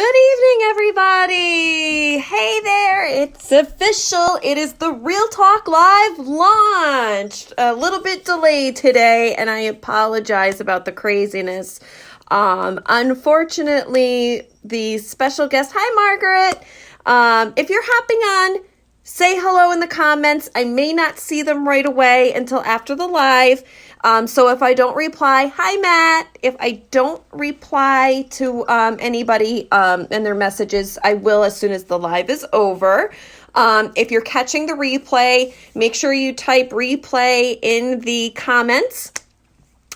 Good evening, everybody. Hey there, it's official. It is the Real Talk Live launched. A little bit delayed today, and I apologize about the craziness. Unfortunately, the special guest, hi, Margaret. If you're hopping on, say hello in the comments. I may not see them right away until after the live. So if I don't reply, hi, Matt. If I don't reply to anybody and their messages, I will as soon as the live is over. If you're catching the replay, make sure you type replay in the comments.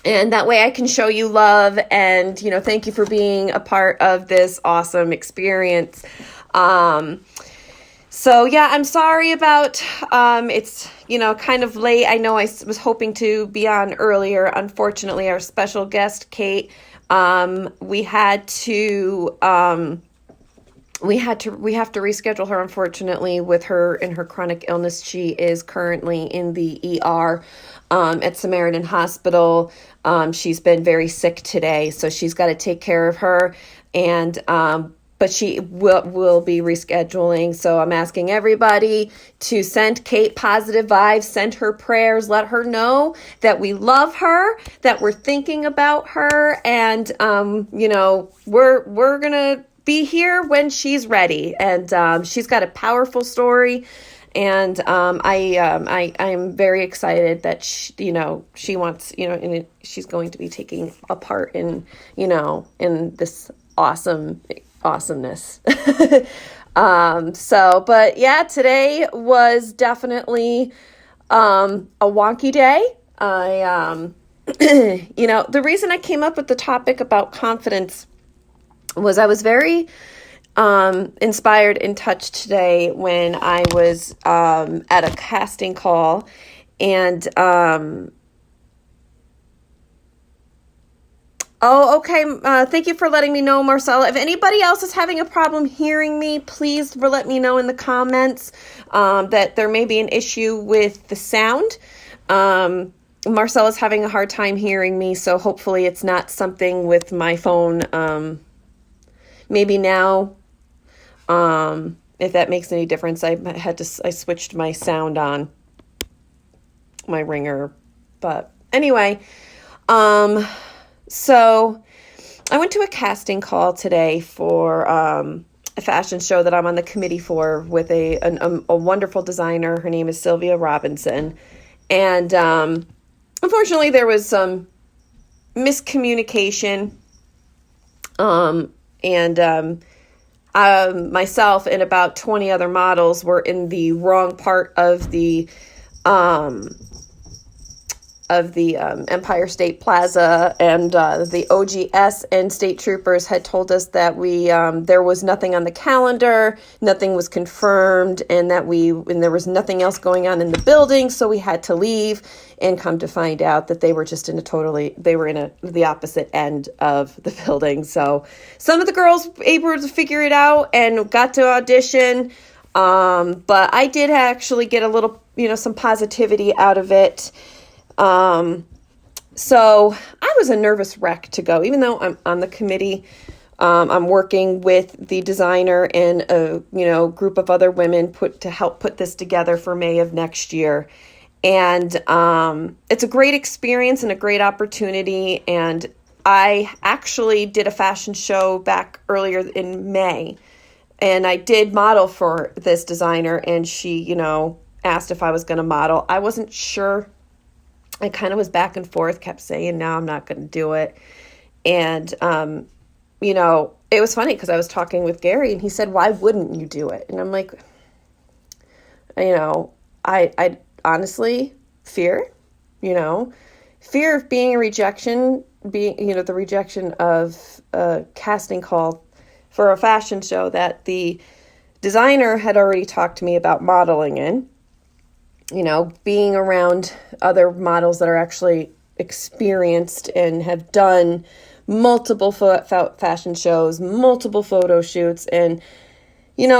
And that way I can show you love and, thank you for being a part of this awesome experience. So yeah, I'm sorry about, it's, kind of late. I know I was hoping to be on earlier. Unfortunately, our special guest, Kate, we have to reschedule her, unfortunately, with her in her chronic illness. She is currently in the ER, at Samaritan Hospital. She's been very sick today, so she's got to take care of her. And, but she will be rescheduling. So I'm asking everybody to send Kate positive vibes, send her prayers, let her know that we love her, that we're thinking about her. And, we're going to be here when she's ready. And she's got a powerful story. And I am very excited that she wants, and she's going to be taking a part in, in this awesomeness. But yeah, today was definitely a wonky day. The reason I came up with the topic about confidence was I was very inspired and touched today when I was at a casting call, and oh, okay. Thank you for letting me know, Marcella. If anybody else is having a problem hearing me, please let me know in the comments that there may be an issue with the sound. Marcella's having a hard time hearing me, so hopefully it's not something with my phone. Maybe now, if that makes any difference, I switched my sound on, my ringer. But anyway, so I went to a casting call today for a fashion show that I'm on the committee for with a wonderful designer. Her name is Sylvia Robinson. And unfortunately, there was some miscommunication. Myself and about 20 other models were in the wrong part of the Empire State Plaza, and the OGS and state troopers had told us that there was nothing on the calendar, nothing was confirmed, and there was nothing else going on in the building, so we had to leave. And come to find out that they were just in the opposite end of the building. So some of the girls were able to figure it out and got to audition. But I did actually get a little, some positivity out of it. So I was a nervous wreck to go, even though I'm on the committee. I'm working with the designer and a, group of other women to help put this together for May of next year. And it's a great experience and a great opportunity. And I actually did a fashion show back earlier in May. And I did model for this designer. And she, asked if I was going to model. I wasn't sure. I kind of was back and forth, kept saying, no, I'm not going to do it. And, it was funny because I was talking with Gary and he said, why wouldn't you do it? And I'm like, I honestly, fear of being a rejection, the rejection of a casting call for a fashion show that the designer had already talked to me about modeling in, being around other models that are actually experienced and have done multiple fashion shows, multiple photo shoots. And,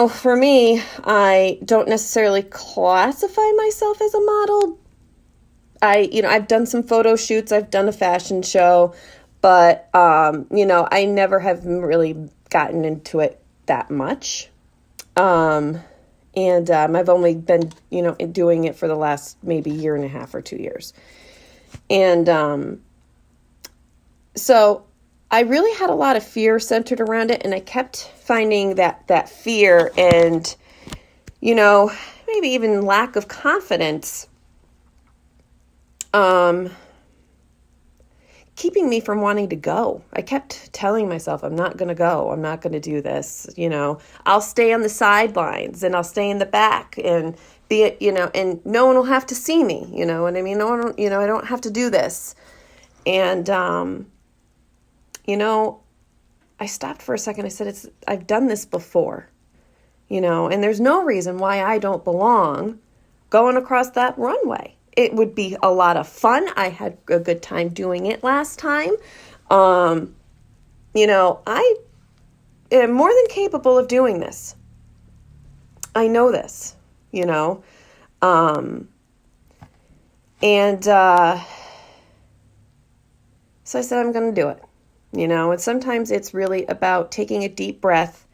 for me, I don't necessarily classify myself as a model. I've done some photo shoots, I've done a fashion show, but, I never have really gotten into it that much. And I've only been, doing it for the last maybe year and a half or 2 years. And so I really had a lot of fear centered around it, and I kept finding that fear and, maybe even lack of confidence, keeping me from wanting to go. I kept telling myself, I'm not going to go. I'm not going to do this. I'll stay on the sidelines and I'll stay in the back and and no one will have to see me. You know what I mean? No one, I don't have to do this. And, I stopped for a second. I said, I've done this before, and there's no reason why I don't belong going across that runway. It would be a lot of fun. I had a good time doing it last time. I am more than capable of doing this. I know this, so I said, I'm going to do it, and sometimes it's really about taking a deep breath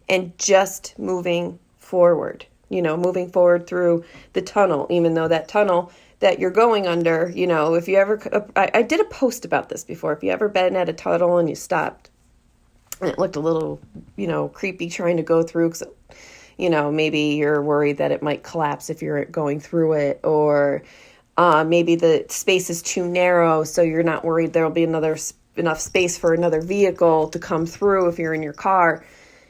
and just moving forward, moving forward through the tunnel, even though that tunnel that you're going under, if you ever, I did a post about this before. If you ever been at a tunnel and you stopped and it looked a little, creepy trying to go through, because, maybe you're worried that it might collapse if you're going through it, or maybe the space is too narrow, so you're not worried there'll be enough space for another vehicle to come through if you're in your car.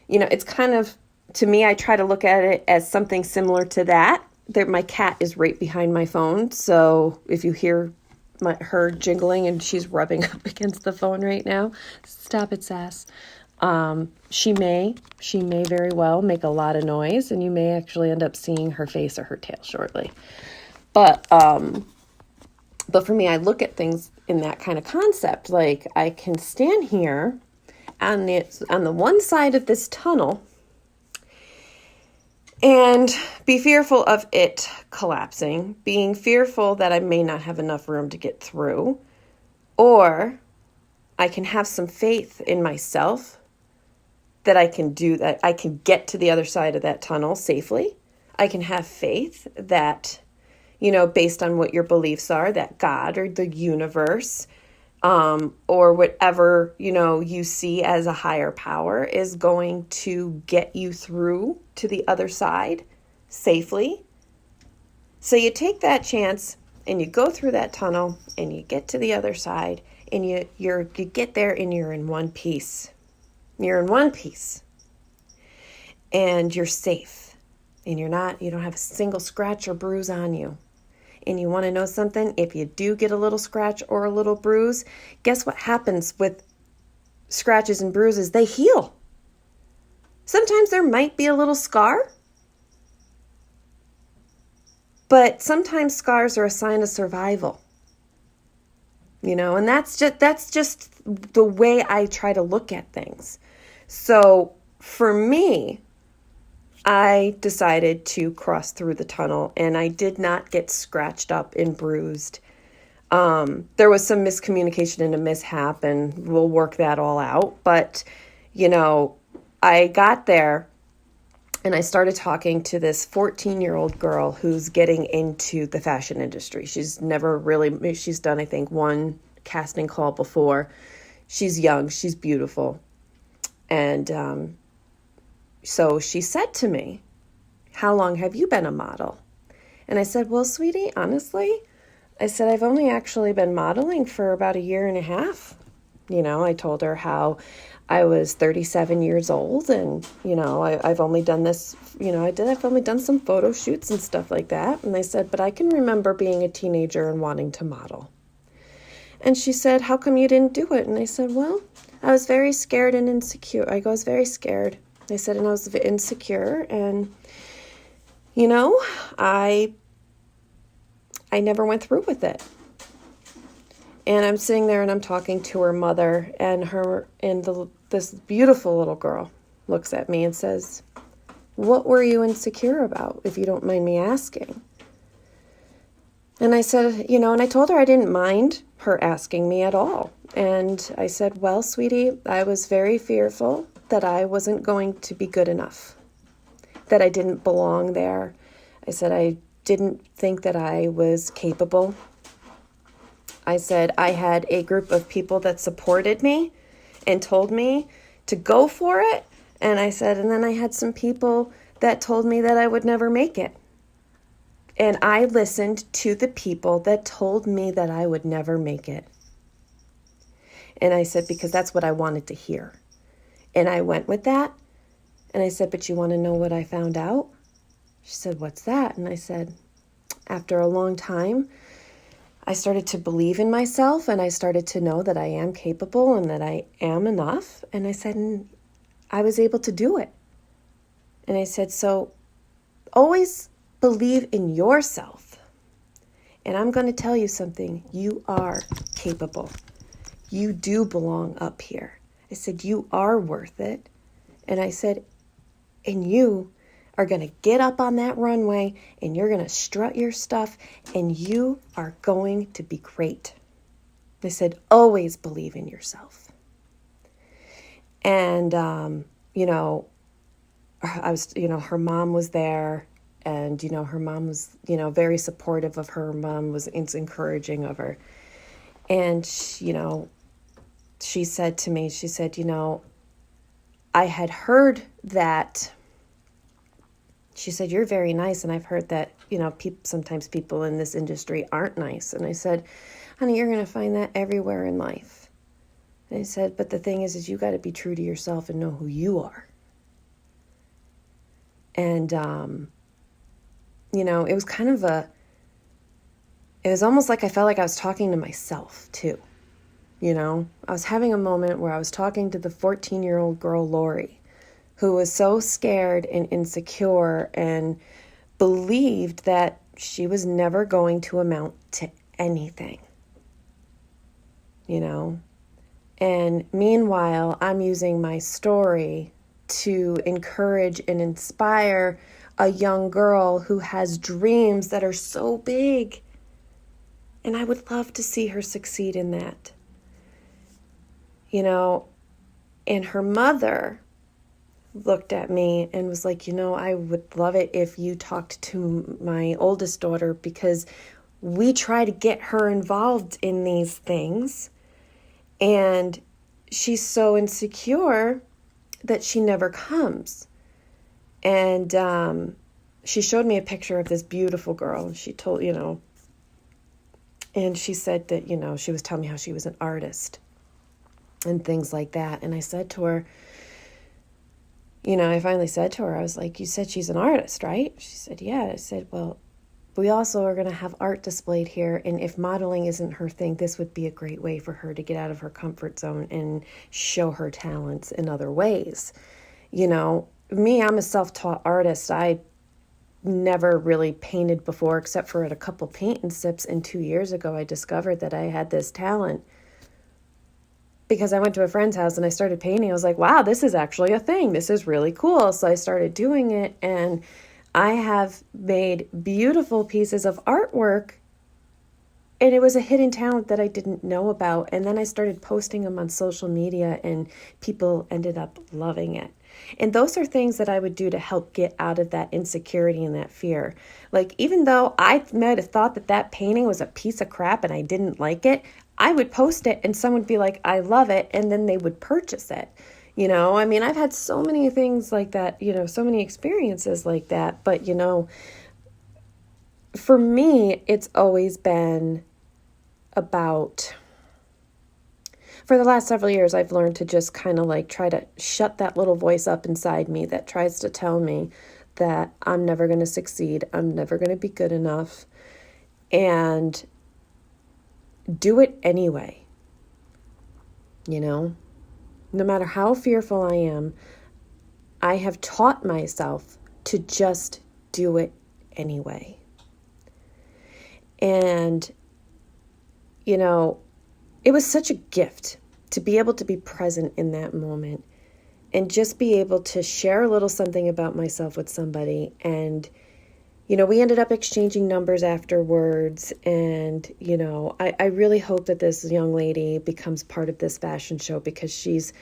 It's kind of, to me, I try to look at it as something similar to that. My cat is right behind my phone, so if you hear her jiggling and she's rubbing up against the phone right now, stop it, Sass. She may very well make a lot of noise, and you may actually end up seeing her face or her tail shortly. But for me, I look at things in that kind of concept. Like, I can stand here on the one side of this tunnel and be fearful of it collapsing, being fearful that I may not have enough room to get through, or I can have some faith in myself that I can do that. I can get to the other side of that tunnel safely. I can have faith that, based on what your beliefs are, that God or the universe, or whatever, you see as a higher power is going to get you through to the other side safely. So you take that chance and you go through that tunnel and you get to the other side, and you get there and you're in one piece. You're in one piece. And you're safe. And you don't have a single scratch or bruise on you. And you want to know something? If you do get a little scratch or a little bruise, guess what happens with scratches and bruises? They heal. Sometimes there might be a little scar, but sometimes scars are a sign of survival. And that's just the way I try to look at things. So for me, I decided to cross through the tunnel, and I did not get scratched up and bruised. There was some miscommunication and a mishap, and we'll work that all out. But, I got there and I started talking to this 14-year-old girl who's getting into the fashion industry. She's done, I think, one casting call before. She's young, she's beautiful. And, so she said to me, how long have you been a model? And I said, well, sweetie, honestly, I said, I've only actually been modeling for about a year and a half. I told her how I was 37 years old and, I've only done this, I've only done some photo shoots and stuff like that. And I said, but I can remember being a teenager and wanting to model. And she said, how come you didn't do it? And I said, well, I was very scared and insecure. I was very scared. I said, and I was insecure, and, I never went through with it. And I'm sitting there and I'm talking to her mother, and this beautiful little girl looks at me and says, what were you insecure about, if you don't mind me asking? And I said, and I told her I didn't mind her asking me at all. And I said, well, sweetie, I was very fearful that I wasn't going to be good enough, that I didn't belong there. I said I didn't think that I was capable. I said I had a group of people that supported me and told me to go for it. And I said, and then I had some people that told me that I would never make it. And I listened to the people that told me that I would never make it. And I said, because that's what I wanted to hear. And I went with that. And I said, but you want to know what I found out? She said, what's that? And I said, after a long time, I started to believe in myself, and I started to know that I am capable and that I am enough. And I said, and I was able to do it. And I said, so always believe in yourself. And I'm going to tell you something. You are capable. You do belong up here. I said, you are worth it. And I said, and you are going to get up on that runway and you're going to strut your stuff and you are going to be great. They said, always believe in yourself. And, her mom was there, and, her mom was, very supportive of her. Her mom was encouraging of her. And, she said to me, she said, I had heard that. She said, you're very nice. And I've heard that, sometimes people in this industry aren't nice. And I said, honey, you're going to find that everywhere in life. And I said, but the thing is you got to be true to yourself and know who you are. And, it was kind of it was almost like I felt like I was talking to myself too. I was having a moment where I was talking to the 14-year-old girl, Lori, who was so scared and insecure and believed that she was never going to amount to anything, And meanwhile, I'm using my story to encourage and inspire a young girl who has dreams that are so big. And I would love to see her succeed in that. And her mother looked at me and was like, I would love it if you talked to my oldest daughter, because we try to get her involved in these things. And she's so insecure that she never comes. And she showed me a picture of this beautiful girl. And she told, and she said that, she was telling me how she was an artist and things like that. And I said to her, I finally said to her, I was like, you said she's an artist, right? She said, yeah. I said, well, we also are going to have art displayed here. And if modeling isn't her thing, this would be a great way for her to get out of her comfort zone and show her talents in other ways. Me, I'm a self-taught artist. I never really painted before, except for at a couple paint and sips. And 2 years ago, I discovered that I had this talent because I went to a friend's house and I started painting. I was like, wow, this is actually a thing. This is really cool. So I started doing it, and I have made beautiful pieces of artwork, and it was a hidden talent that I didn't know about. And then I started posting them on social media, and people ended up loving it. And those are things that I would do to help get out of that insecurity and that fear. Like, even though I might have thought that painting was a piece of crap and I didn't like it, I would post it and someone would be like, I love it. And then they would purchase it. I've had so many things like that, so many experiences like that. But, for me, it's always been about, for the last several years, I've learned to just kind of like try to shut that little voice up inside me that tries to tell me that I'm never going to succeed. I'm never going to be good enough. And do it anyway. No matter how fearful I am, I have taught myself to just do it anyway. And, it was such a gift to be able to be present in that moment and just be able to share a little something about myself with somebody. And, we ended up exchanging numbers afterwards. And, I really hope that this young lady becomes part of this fashion show, because she's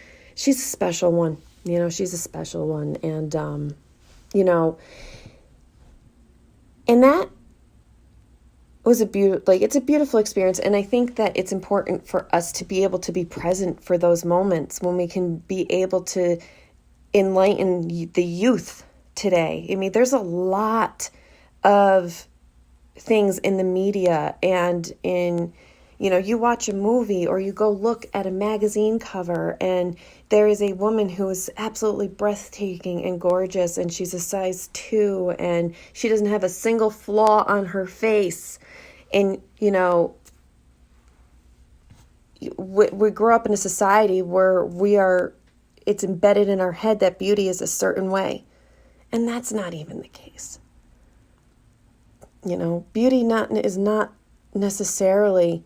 a special one. She's a special one. And, and that was it's a beautiful experience. And I think that it's important for us to be able to be present for those moments when we can be able to enlighten the youth today. I mean, there's a lot of things in the media and in, you watch a movie or you go look at a magazine cover and there is a woman who is absolutely breathtaking and gorgeous and she's a size 2 and she doesn't have a single flaw on her face. And, we grow up in a society where it's embedded in our head that beauty is a certain way. And that's not even the case. Beauty is not necessarily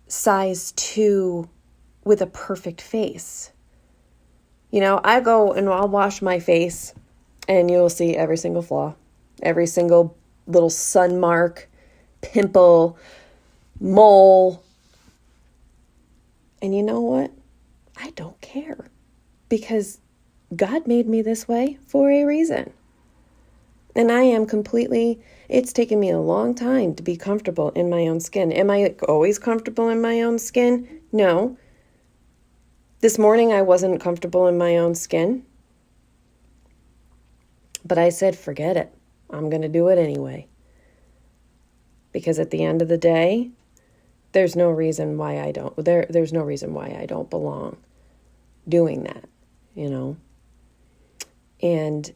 size 2 with a perfect face. I go and I'll wash my face and you'll see every single flaw, every single little sun mark, pimple, mole. And you know what? I don't care because God made me this way for a reason. And I am it's taken me a long time to be comfortable in my own skin. Am I always comfortable in my own skin? No. This morning I wasn't comfortable in my own skin. But I said, forget it. I'm going to do it anyway. Because at the end of the day, there's no reason why I don't. There's no reason why I don't belong doing that, And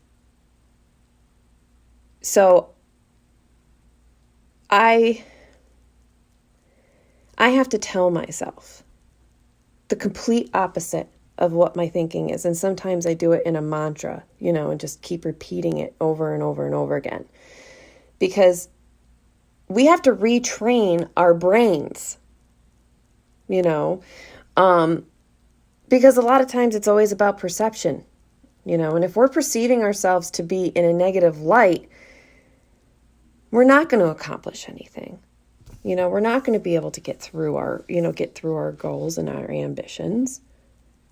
so I have to tell myself the complete opposite of what my thinking is. And sometimes I do it in a mantra, and just keep repeating it over and over and over again. Because we have to retrain our brains, because a lot of times it's always about perception, and if we're perceiving ourselves to be in a negative light, we're not going to accomplish anything. We're not going to be able to get through our goals and our ambitions.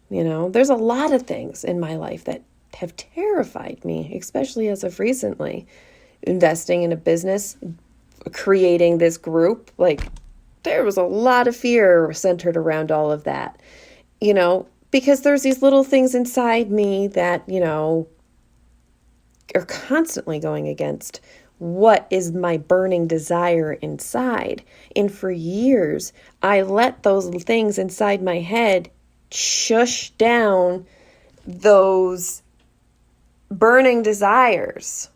There's a lot of things in my life that have terrified me, especially as of recently. Investing in a business, creating this group, there was a lot of fear centered around all of that, because there's these little things inside me that, are constantly going against what is my burning desire inside. And for years, I let those things inside my head shush down those burning desires,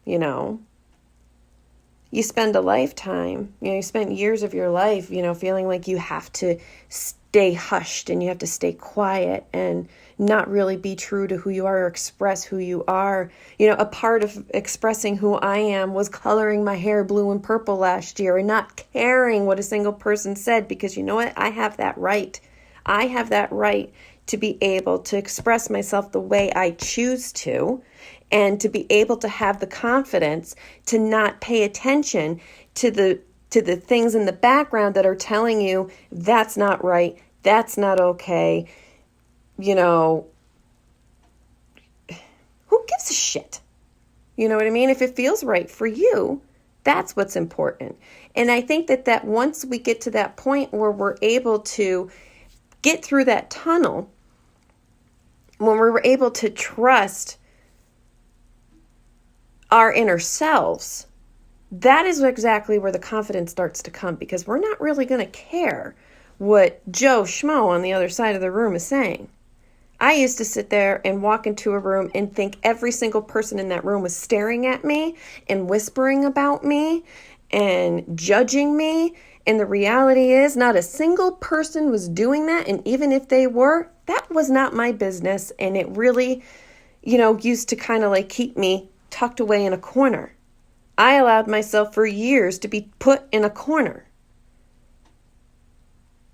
You spend a lifetime, you spent years of your life, feeling like you have to stay hushed and you have to stay quiet and not really be true to who you are or express who you are. A part of expressing who I am was coloring my hair blue and purple last year and not caring what a single person said, because you know what? I have that right. I have that right to be able to express myself the way I choose to, and to be able to have the confidence to not pay attention to the things in the background that are telling you that's not right, that's not okay. Who gives a shit? You know what I mean? If it feels right for you, that's what's important. And I think that once we get to that point where we're able to get through that tunnel, when we're able to trust our inner selves, that is exactly where the confidence starts to come, because we're not really going to care what Joe Schmo on the other side of the room is saying. I used to sit there and walk into a room and think every single person in that room was staring at me and whispering about me and judging me. And the reality is not a single person was doing that. And even if they were, that was not my business. And it really, used to kind of keep me tucked away in a corner. I allowed myself for years to be put in a corner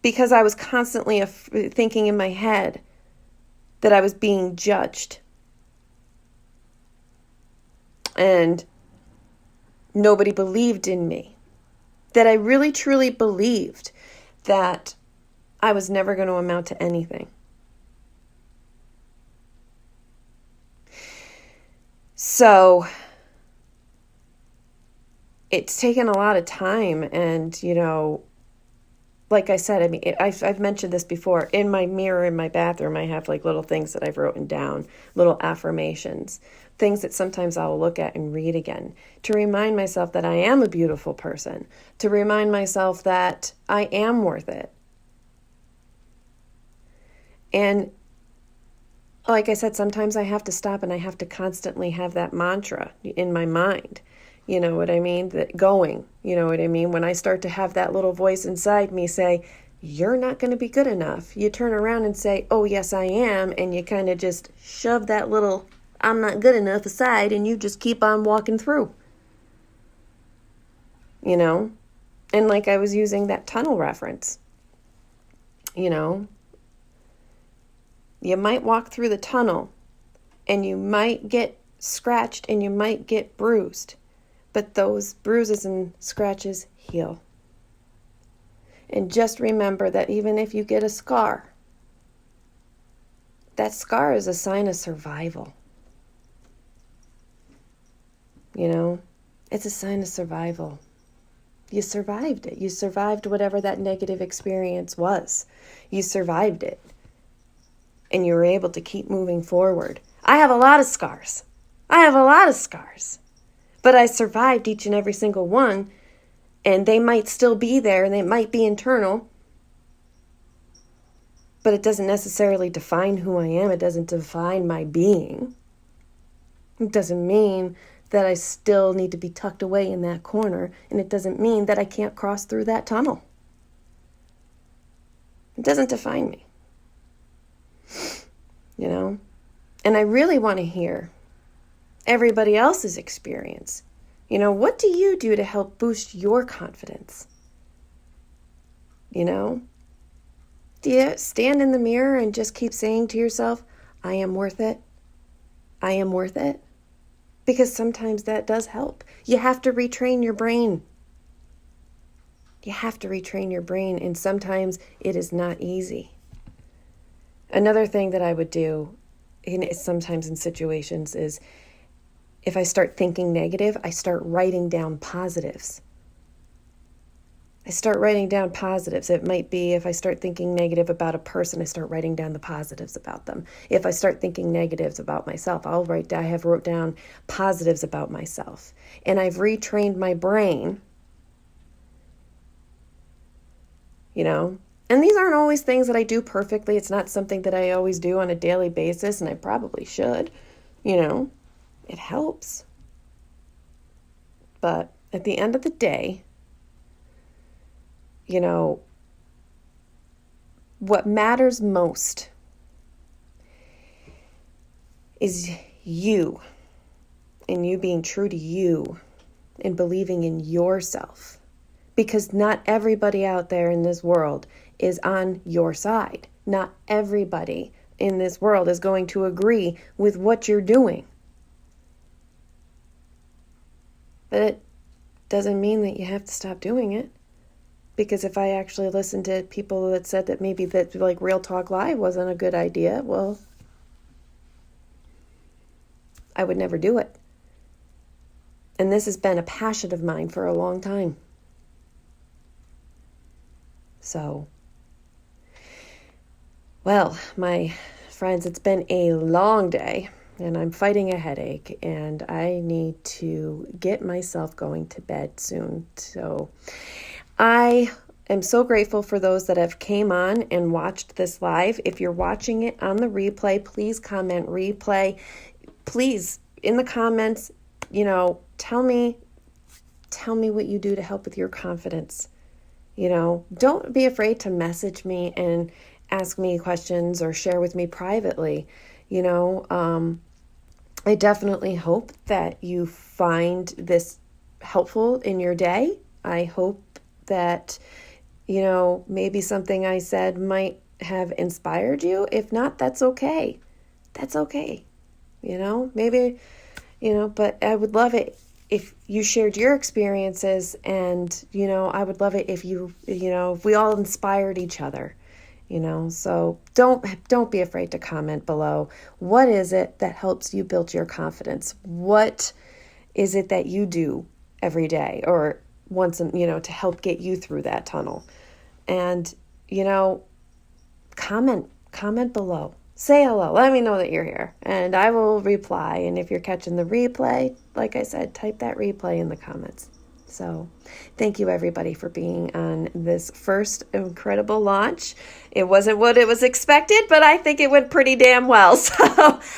because I was constantly thinking in my head that I was being judged. And nobody believed in me. That I really truly believed that I was never going to amount to anything. So it's taken a lot of time, and, like I said, I mean, I've mentioned this before. In my mirror in my bathroom, I have like little things that I've written down, little affirmations, things that sometimes I'll look at and read again to remind myself that I am a beautiful person, to remind myself that I am worth it. And like I said, sometimes I have to stop and I have to constantly have that mantra in my mind. You know what I mean? That going, you know what I mean? When I start to have that little voice inside me say, you're not going to be good enough, you turn around and say, oh, yes, I am. And you kind of just shove that little I'm not good enough aside, and you just keep on walking through. And like I was using that tunnel reference, you might walk through the tunnel and you might get scratched and you might get bruised. But those bruises and scratches heal. And just remember that even if you get a scar, that scar is a sign of survival. It's a sign of survival. You survived it. You survived whatever that negative experience was. You survived it. And you were able to keep moving forward. I have a lot of scars. But I survived each and every single one, and they might still be there, and they might be internal, but it doesn't necessarily define who I am. It doesn't define my being. It doesn't mean that I still need to be tucked away in that corner, and it doesn't mean that I can't cross through that tunnel. It doesn't define me, And I really want to hear everybody else's experience. What do you do to help boost your confidence? Do you stand in the mirror and just keep saying to yourself, I am worth it? I am worth it? Because sometimes that does help. You have to retrain your brain. And sometimes it is not easy. Another thing that I would do sometimes in situations is, if I start thinking negative, I start writing down positives. It might be if I start thinking negative about a person, I start writing down the positives about them. If I start thinking negatives about myself, I have wrote down positives about myself. And I've retrained my brain, And these aren't always things that I do perfectly. It's not something that I always do on a daily basis, and I probably should, It helps. But at the end of the day, what matters most is you, and you being true to you and believing in yourself. Because not everybody out there in this world is on your side. Not everybody in this world is going to agree with what you're doing. But it doesn't mean that you have to stop doing it. Because if I actually listened to people that said that maybe that like Real Talk Live wasn't a good idea, well, I would never do it. And this has been a passion of mine for a long time. So, well, my friends, it's been a long day, and I'm fighting a headache, and I need to get myself going to bed soon. So I am so grateful for those that have came on and watched this live. If you're watching it on the replay, please comment replay. Please, in the comments, tell me what you do to help with your confidence. Don't be afraid to message me and ask me questions or share with me privately. I definitely hope that you find this helpful in your day. I hope that, maybe something I said might have inspired you. If not, that's okay. That's okay. Maybe, but I would love it if you shared your experiences, and, I would love it if if we all inspired each other So don't be afraid to comment below. What is it that helps you build your confidence? What is it that you do every day or once, to help get you through that tunnel? And, comment below. Say hello. Let me know that you're here and I will reply. And if you're catching the replay, like I said, type that replay in the comments. So thank you everybody for being on this first incredible launch. It wasn't what it was expected, but I think it went pretty damn well. So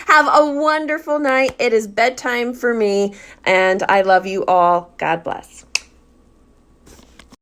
have a wonderful night. It is bedtime for me and I love you all. God bless.